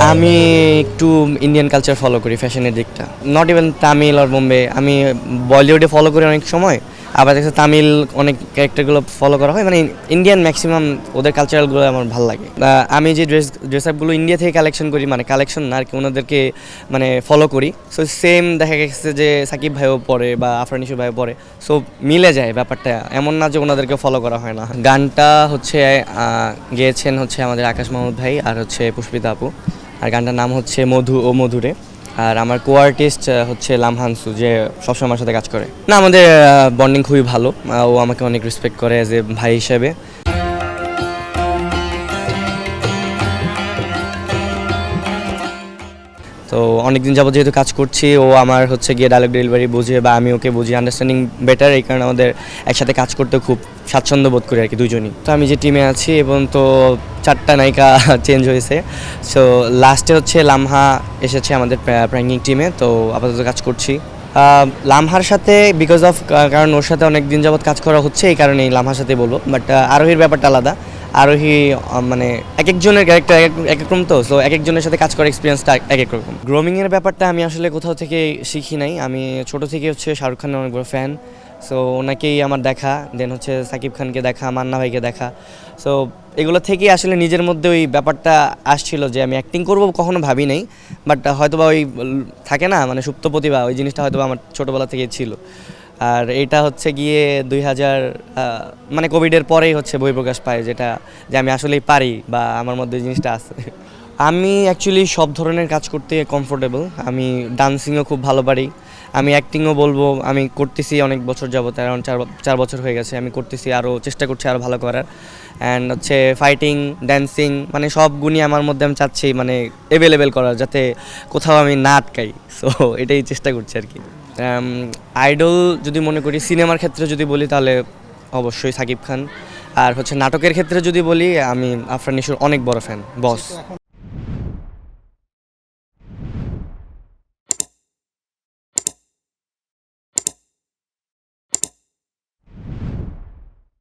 আমি একটু Indian culture follow করি ফ্যাশনের দিকটা, নট ইভেন তামিল আর বোম্বে। আমি বলিউডে ফলো করি অনেক সময়, আবার দেখছি তামিল অনেক ক্যারেক্টারগুলো ফলো করা হয়, মানে ইন্ডিয়ান ম্যাক্সিমাম ওদের কালচারালগুলো আমার ভালো লাগে। আমি যে ড্রেস আপগুলো ইন্ডিয়া থেকে কালেকশন করি, মানে কালেকশন না আর কি, ওনাদেরকে মানে ফলো করি। সো সেম দেখা গেছে যে সাকিব ভাইও পরে বা আফরান নিশো ভাইও পরে, সো মিলে যায় ব্যাপারটা, এমন না যে ওনাদেরকে ফলো করা হয় না। গানটা হচ্ছে গেয়েছেন হচ্ছে আমাদের আকাশ মাহমুদ ভাই আর হচ্ছে পুষ্পিতা আপু, আর গানটার নাম হচ্ছে মধু ও মধুরে। আর আমার কো আর্টিস্ট হচ্ছে লামহানসু, যে সবসময় আমার সাথে কাজ করে। না, আমাদের বন্ডিং খুবই ভালো, ও আমাকে অনেক রেসপেক্ট করে অ্যাজ এ ভাই হিসেবে। তো অনেকদিন যাবত যেহেতু কাজ করছি, ও আমার হচ্ছে গিয়ে ডায়লগ ডেলিভারি বুঝে বা আমি ওকে বুঝি, আন্ডারস্ট্যান্ডিং বেটার, এই কারণে আমাদের একসাথে কাজ করতে খুব স্বাচ্ছন্দ্য বোধ করি আর কি দুজনই। তো আমি যে টিমে আছি এবং তো 4টা নায়িকা চেঞ্জ হয়েছে। সো লাস্টে হচ্ছে লামহা এসেছে আমাদের প্র্যাঙ্কিং টিমে, তো আপাতত কাজ করছি লামহার সাথে বিকজ অফ, কারণ ওর সাথে অনেক দিন যাবত কাজ করা হচ্ছে, এই কারণেই লামহার সাথে বলবো। বাট আরোহীর ব্যাপারটা আলাদা। আরোহী মানে এক একজনের ক্যারেক্টার এক এক রকম, তো সো এক একজনের সাথে কাজ করার এক্সপিরিয়েন্সটা এক এক রকম। গ্রোমিংয়ের ব্যাপারটা আমি আসলে কোথাও থেকে শিখি নাই, আমি ছোট থেকে হচ্ছে শাহরুখ খানের অনেক বড় ফ্যান। সো ওনাকেই আমার দেখা, দেন হচ্ছে সাকিব খানকে দেখা, মান্না ভাইকে দেখা। সো এগুলো থেকেই আসলে নিজের মধ্যে ওই ব্যাপারটা আসছিল যে আমি অ্যাক্টিং করবো, কখনো ভাবি নাই। বাট হয়তোবা ওই থাকে না মানে সুপ্ত প্রতিভা, ওই জিনিসটা হয়তোবা আমার ছোটোবেলা থেকেই ছিল। আর এটা হচ্ছে গিয়ে 2000 মানে কোভিডের পরেই হচ্ছে বহিঃপ্রকাশ পায়, যেটা যে আমি আসলেই পারি বা আমার মধ্যে জিনিসটা আছে। আমি অ্যাকচুয়ালি সব ধরনের কাজ করতে কমফোর্টেবল। আমি ডান্সিংও খুব ভালো পারি, আমি অ্যাক্টিংও বলবো আমি করতেছি অনেক বছর যাবত, অ্যারাউন্ড 4 বছর হয়ে গেছে আমি করতেছি, আরও চেষ্টা করছি আরও ভালো করার। অ্যান্ড হচ্ছে ফাইটিং, ড্যান্সিং, মানে সব গুণই আমার মধ্যে আমি চাচ্ছি মানে অ্যাভেলেবেল করার, যাতে কোথাও আমি না আটকাই। সো এটাই চেষ্টা করছি আর কি। আইডল যদি মনে করি, সিনেমার ক্ষেত্রে যদি বলি তাহলে অবশ্যই সাকিব খান। আর হচ্ছে নাটকের ক্ষেত্রে যদি বলি, আমি আফরান নিশোর অনেক বড় ফ্যান, বস।